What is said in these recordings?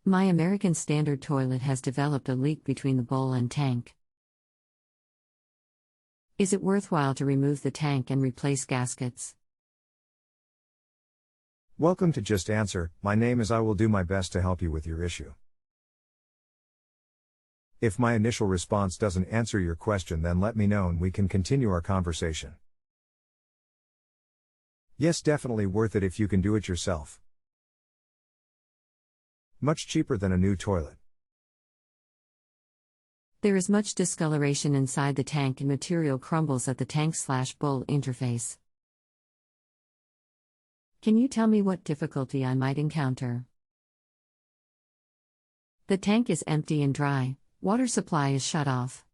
My American Standard toilet has developed a leak between the bowl and tank. Is it worthwhile to remove the tank and replace gaskets? Welcome to Just Answer. My name is I will do my best to help you with your issue. If my initial response doesn't answer your question, then let me know and we can continue our conversation. Yes, definitely worth it if you can do it yourself. Much cheaper than a new toilet. There is much discoloration inside the tank and material crumbles at the tank/bowl interface. Can you tell me what difficulty I might encounter? The tank is empty and dry, water supply is shut off.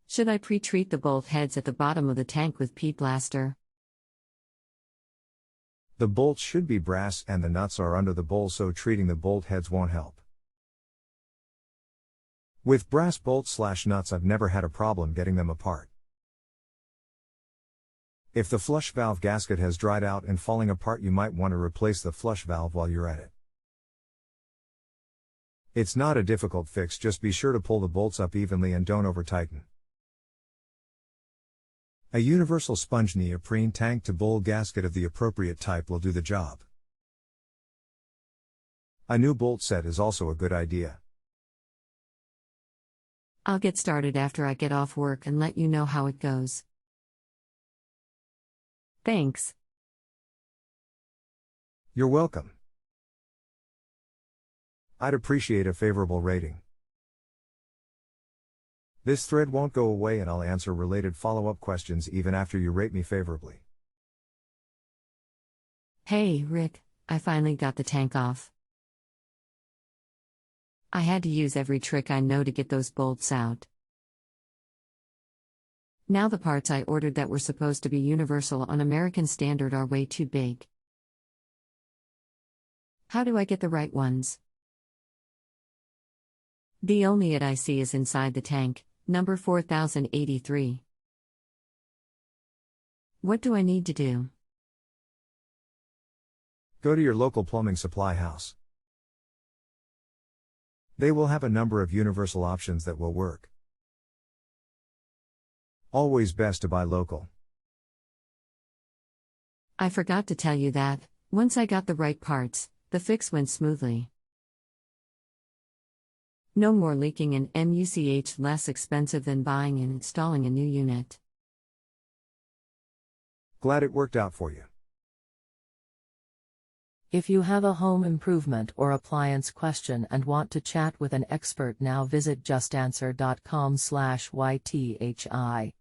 Should I pre-treat the bolt heads at the bottom of the tank with peat blaster? The bolts should be brass and the nuts are under the bowl, so treating the bolt heads won't help. With brass bolts/nuts, I've never had a problem getting them apart. If the flush valve gasket has dried out and falling apart, you might want to replace the flush valve while you're at it. It's not a difficult fix, just be sure to pull the bolts up evenly and don't over-tighten. A universal sponge neoprene tank to bowl gasket of the appropriate type will do the job. A new bolt set is also a good idea. I'll get started after I get off work and let you know how it goes. Thanks. You're welcome. I'd appreciate a favorable rating. This thread won't go away and I'll answer related follow-up questions even after you rate me favorably. Hey, Rick, I finally got the tank off. I had to use every trick I know to get those bolts out. Now the parts I ordered that were supposed to be universal on American Standard are way too big. How do I get the right ones? The only it I see is inside the tank, number 4083. What do I need to do? Go to your local plumbing supply house. They will have a number of universal options that will work. Always best to buy local. I forgot to tell you that, once I got the right parts, the fix went smoothly. No more leaking and much less expensive than buying and installing a new unit. Glad it worked out for you. If you have a home improvement or appliance question and want to chat with an expert, now visit justanswer.com/ythi.